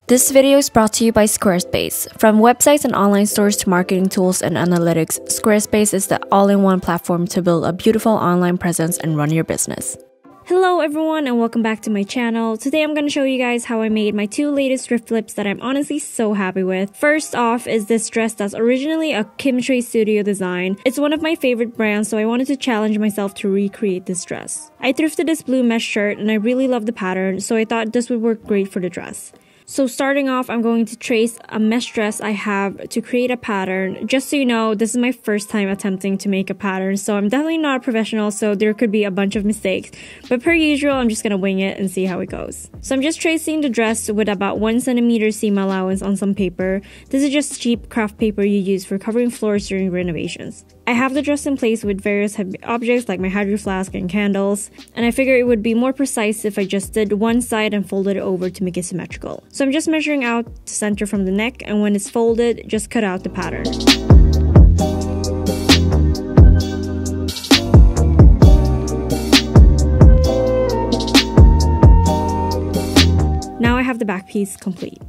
This video is brought to you by Squarespace. From websites and online stores to marketing tools and analytics, Squarespace is the all-in-one platform to build a beautiful online presence and run your business. Hello everyone and welcome back to my channel. Today I'm going to show you guys how I made my two latest thrift flips that I'm honestly so happy with. First off is this dress that's originally a Kim Shui Studio design. It's one of my favorite brands, so I wanted to challenge myself to recreate this dress. I thrifted this blue mesh shirt and I really love the pattern, so I thought this would work great for the dress. So starting off, I'm going to trace a mesh dress I have to create a pattern. Just so you know, this is my first time attempting to make a pattern, so I'm definitely not a professional, so there could be a bunch of mistakes. But per usual, I'm just gonna wing it and see how it goes. So I'm just tracing the dress with about 1 centimeter seam allowance on some paper. This is just cheap craft paper you use for covering floors during renovations. I have the dress in place with various heavy objects like my hydro flask and candles, and I figured it would be more precise if I just did one side and folded it over to make it symmetrical. So I'm just measuring out the center from the neck, and when it's folded, just cut out the pattern. Now I have the back piece complete.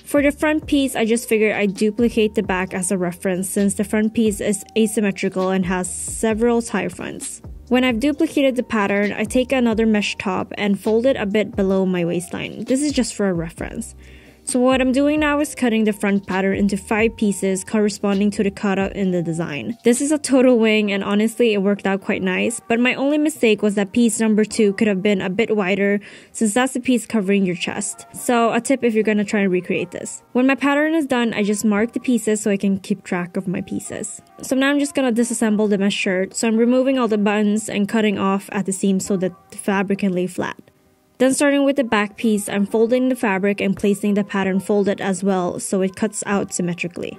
For the front piece, I just figured I'd duplicate the back as a reference since the front piece is asymmetrical and has several tie fronts. When I've duplicated the pattern, I take another mesh top and fold it a bit below my waistline. This is just for a reference. So what I'm doing now is cutting the front pattern into 5 pieces corresponding to the cutout in the design. This is a total wing and honestly it worked out quite nice, but my only mistake was that piece number 2 could have been a bit wider since that's the piece covering your chest. So a tip if you're gonna try and recreate this. When my pattern is done, I just mark the pieces so I can keep track of my pieces. So now I'm just gonna disassemble the mesh shirt. So I'm removing all the buttons and cutting off at the seams so that the fabric can lay flat. Then starting with the back piece, I'm folding the fabric and placing the pattern folded as well so it cuts out symmetrically.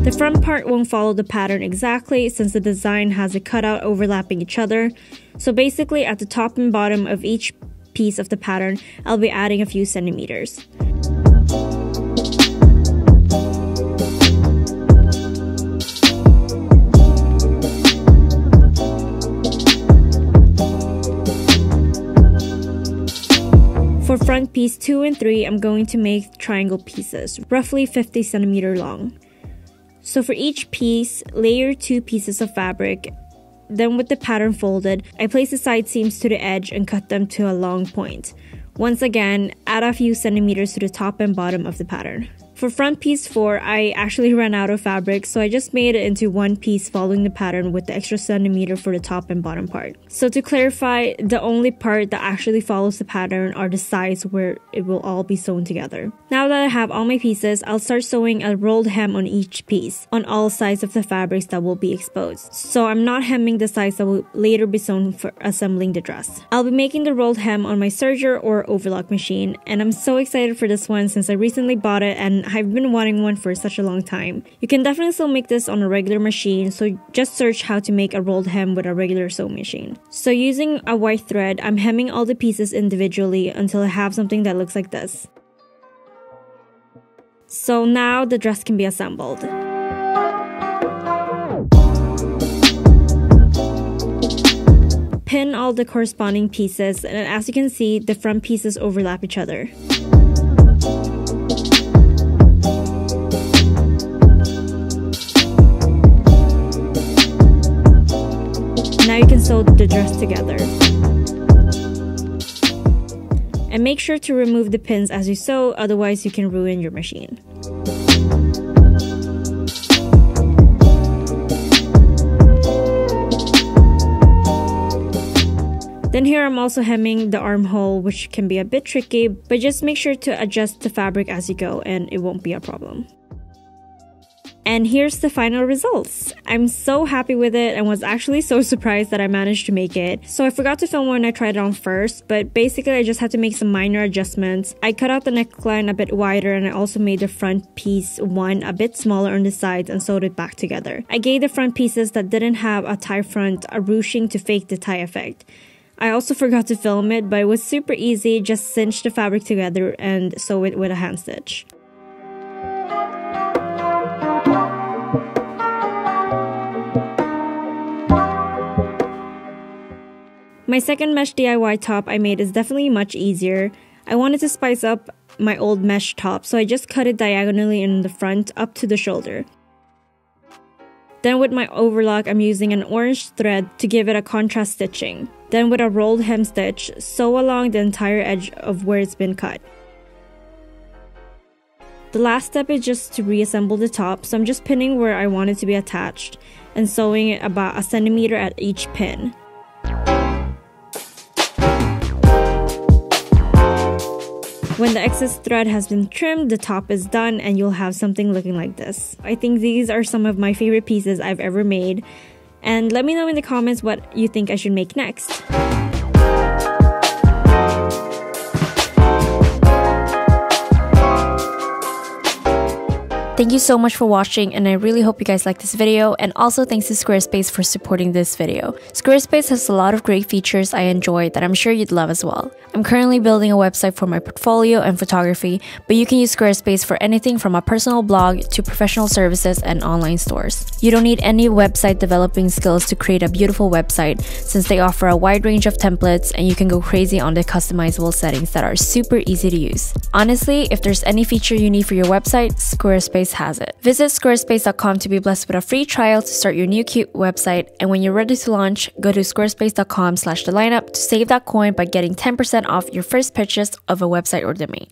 The front part won't follow the pattern exactly since the design has a cutout overlapping each other. So basically at the top and bottom of each piece of the pattern, I'll be adding a few centimeters. For front piece 2 and 3, I'm going to make triangle pieces, roughly 50 centimeter long. So for each piece, layer 2 pieces of fabric. Then with the pattern folded, I place the side seams to the edge and cut them to a long point. Once again, add a few centimeters to the top and bottom of the pattern. For front piece 4, I actually ran out of fabric, so I just made it into one piece following the pattern with the extra centimeter for the top and bottom part. So to clarify, the only part that actually follows the pattern are the sides where it will all be sewn together. Now that I have all my pieces, I'll start sewing a rolled hem on each piece, on all sides of the fabrics that will be exposed. So I'm not hemming the sides that will later be sewn for assembling the dress. I'll be making the rolled hem on my serger or overlock machine, and I'm so excited for this one since I recently bought it and I've been wanting one for such a long time. You can definitely still make this on a regular machine, so just search how to make a rolled hem with a regular sewing machine. So using a white thread, I'm hemming all the pieces individually until I have something that looks like this. So now the dress can be assembled. Pin all the corresponding pieces, and as you can see, the front pieces overlap each other. Now you can sew the dress together. And make sure to remove the pins as you sew, otherwise you can ruin your machine. Then here I'm also hemming the armhole, which can be a bit tricky, but just make sure to adjust the fabric as you go and it won't be a problem. And here's the final results. I'm so happy with it and was actually so surprised that I managed to make it. So I forgot to film when I tried it on first, but basically I just had to make some minor adjustments. I cut out the neckline a bit wider and I also made the front piece one a bit smaller on the sides and sewed it back together. I gave the front pieces that didn't have a tie front a ruching to fake the tie effect. I also forgot to film it, but it was super easy. Just cinch the fabric together and sew it with a hand stitch. My second mesh DIY top I made is definitely much easier. I wanted to spice up my old mesh top, so I just cut it diagonally in the front up to the shoulder. Then with my overlock, I'm using an orange thread to give it a contrast stitching. Then with a rolled hem stitch, sew along the entire edge of where it's been cut. The last step is just to reassemble the top, so I'm just pinning where I want it to be attached and sewing it about 1 centimeter at each pin. When the excess thread has been trimmed, the top is done and you'll have something looking like this. I think these are some of my favorite pieces I've ever made. And let me know in the comments what you think I should make next. Thank you so much for watching, and I really hope you guys like this video, and also thanks to Squarespace for supporting this video. Squarespace has a lot of great features I enjoy that I'm sure you'd love as well. I'm currently building a website for my portfolio and photography, but you can use Squarespace for anything from a personal blog to professional services and online stores. You don't need any website developing skills to create a beautiful website, since they offer a wide range of templates and you can go crazy on the customizable settings that are super easy to use. Honestly, if there's any feature you need for your website, Squarespace has it. Visit squarespace.com to be blessed with a free trial to start your new cute website, and when you're ready to launch, go to squarespace.com/thelineup to save that coin by getting 10% off your first purchase of a website or domain.